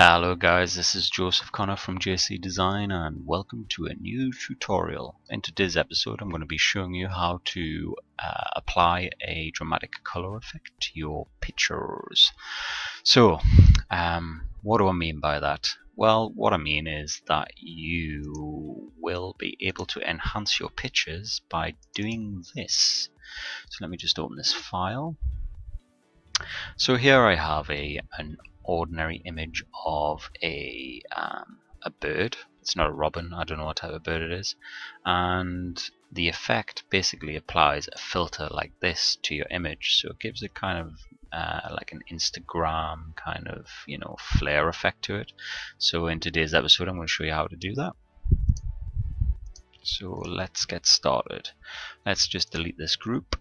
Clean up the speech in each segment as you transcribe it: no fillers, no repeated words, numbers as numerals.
Hello guys, this is Joseph Connor from J.C.DESIGN and welcome to a new tutorial. In today's episode I'm going to be showing you how to apply a dramatic color effect to your pictures. So what do I mean by that? Well, what I mean is that you will be able to enhance your pictures by doing this. So let me just open this file. So here I have an ordinary image of a bird. It's not a robin, I don't know what type of bird it is, and the effect basically applies a filter like this to your image, so it gives it kind of like an Instagram kind of flare effect to it. So in today's episode I'm going to show you how to do that. So let's get started. Let's just delete this group.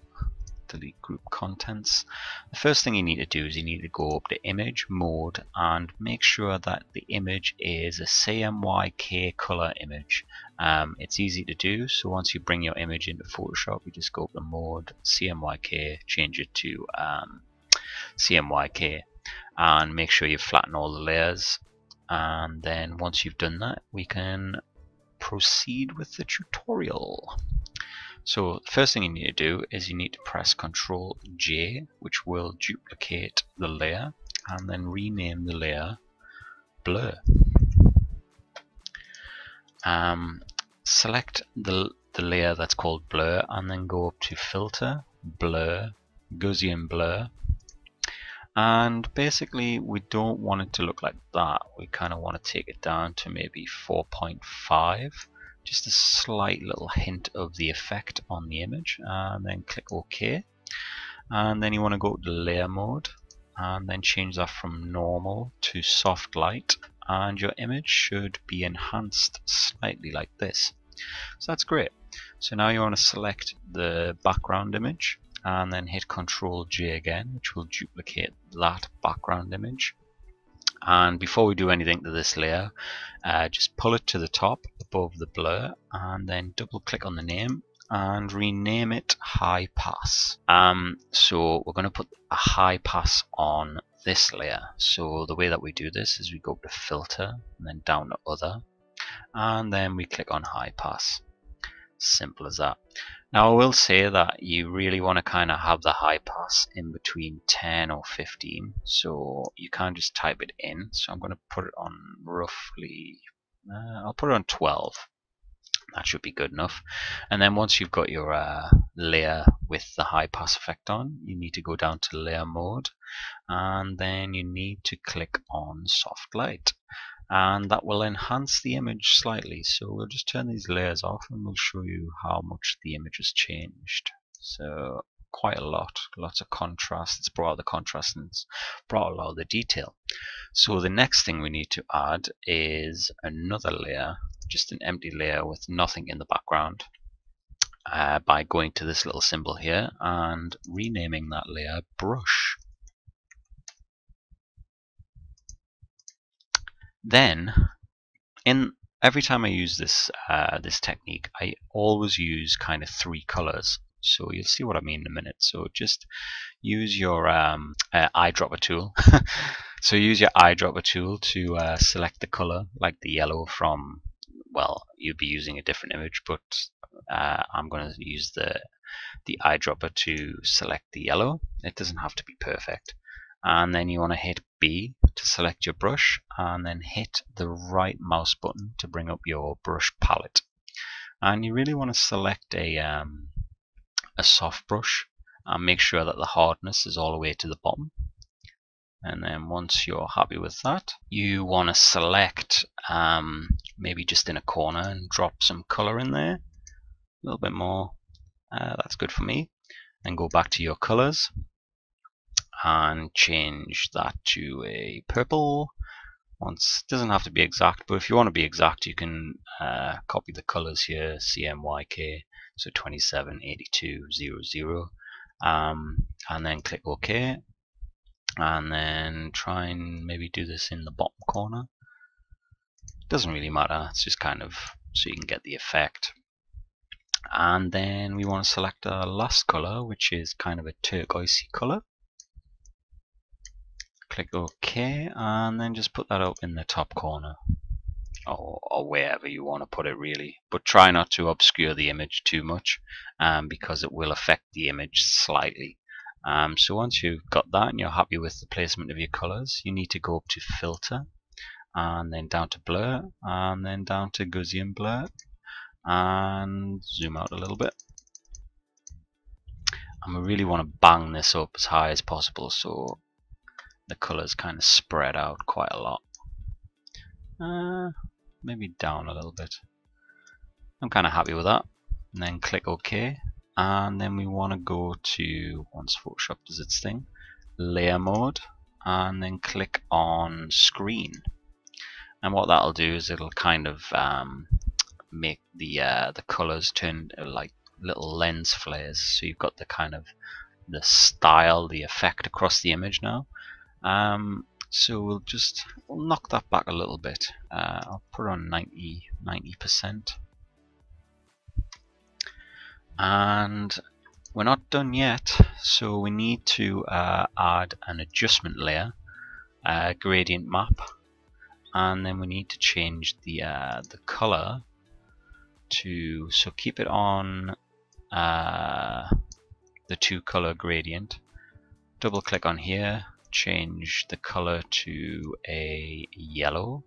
Delete group contents. The first thing you need to do is you need to go up to image mode and make sure that the image is a CMYK color image. It's easy to do, so once you bring your image into Photoshop you just go up to mode, CMYK, change it to CMYK and make sure you flatten all the layers, and then once you've done that we can proceed with the tutorial. So the first thing you need to do is you need to press Ctrl J, which will duplicate the layer, and then rename the layer Blur. Select the layer that's called Blur and then go up to Filter, Blur, Gaussian Blur, and basically we don't want it to look like that. We kind of want to take it down to maybe 4.5. Just a slight little hint of the effect on the image, and then click OK. And then you want to go to layer mode and then change that from normal to soft light, and your image should be enhanced slightly like this. So that's great. So now you want to select the background image and then hit Ctrl J again, which will duplicate that background image. And before we do anything to this layer, just pull it to the top above the blur and then double click on the name and rename it high pass. So we're going to put a high pass on this layer. So the way that we do this is we go to filter and then down to other, and then we click on high pass. Simple as that. Now I will say that you really want to kind of have the high pass in between 10 or 15, so you can't just type it in. So I'm going to put it on roughly, I'll put it on 12. That should be good enough. And then once you've got your layer with the high pass effect on, you need to go down to layer mode and then you need to click on soft light, and that will enhance the image slightly. So we'll just turn these layers off and we'll show you how much the image has changed. So quite a lot, lots of contrast. It's brought out the contrast and it's brought out a lot of the detail. So the next thing we need to add is another layer, just an empty layer with nothing in the background, by going to this little symbol here and renaming that layer Brush. Then, every time I use this this technique, I always use kind of 3 colors. So you'll see what I mean in a minute. So just use your eyedropper tool. So use your eyedropper tool to select the color, like the yellow from, well, you'll be using a different image, but I'm going to use the eyedropper to select the yellow. It doesn't have to be perfect. And then you want to hit B to select your brush, and then hit the right mouse button to bring up your brush palette. And you really want to select a soft brush and make sure that the hardness is all the way to the bottom. And then once you're happy with that, you want to select maybe just in a corner and drop some color in there, a little bit more. That's good for me. Then go back to your colors and change that to a purple. Once, doesn't have to be exact, but if you want to be exact you can copy the colors here, CMYK, so 278200, and then click OK, and then try and maybe do this in the bottom corner. Doesn't really matter, it's just kind of so you can get the effect. And then we want to select our last color, which is kind of a turquoisey color. click OK, and then just put that up in the top corner, or wherever you want to put it really, but try not to obscure the image too much, because it will affect the image slightly. So once you've got that and you're happy with the placement of your colors, you need to go up to Filter, and then down to Blur, and then down to Gaussian Blur, and zoom out a little bit. And we really want to bang this up as high as possible so the colors kind of spread out quite a lot. Maybe down a little bit. I'm kind of happy with that. And then click OK. And then we want to go to, once Photoshop does its thing, layer mode, and then click on screen. And what that'll do is it'll kind of make the colors turn like little lens flares. So you've got the kind of the style, the effect across the image now. So we'll knock that back a little bit. I'll put on 90%. And we're not done yet, so we need to add an adjustment layer, gradient map, and then we need to change the color to, so keep it on the 2-color gradient. Double click on here, change the color to a yellow,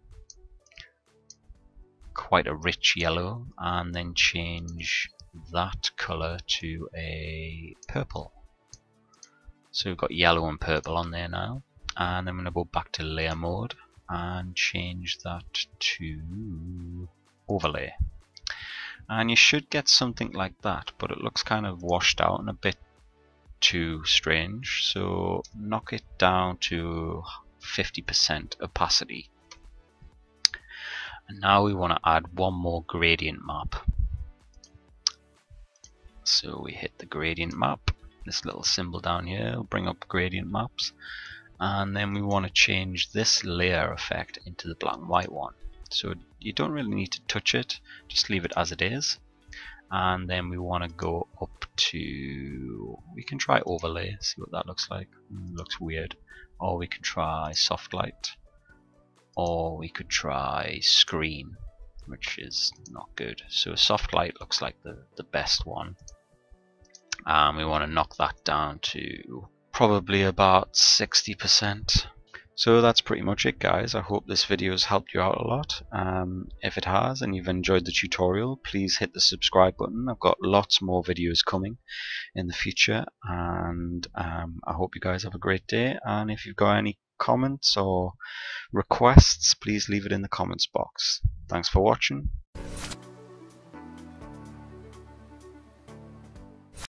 quite a rich yellow, and then change that color to a purple. So we've got yellow and purple on there now, and I'm going to go back to layer mode and change that to overlay. And you should get something like that, but it looks kind of washed out and a bit too strange, so knock it down to 50% opacity. And now we want to add one more gradient map. So we hit the gradient map, this little symbol down here will bring up gradient maps, and then we want to change this layer effect into the black and white one. So you don't really need to touch it, just leave it as it is. And then we want to go up to, we can try overlay, see what that looks like. Looks weird. Or we could try soft light, or we could try screen, which is not good. So soft light looks like the best one. We want to knock that down to probably about 60%. So that's pretty much it, guys. I hope this video has helped you out a lot. If it has and you've enjoyed the tutorial, please hit the subscribe button. I've got lots more videos coming in the future, and I hope you guys have a great day. And if you've got any comments or requests, please leave it in the comments box. Thanks for watching.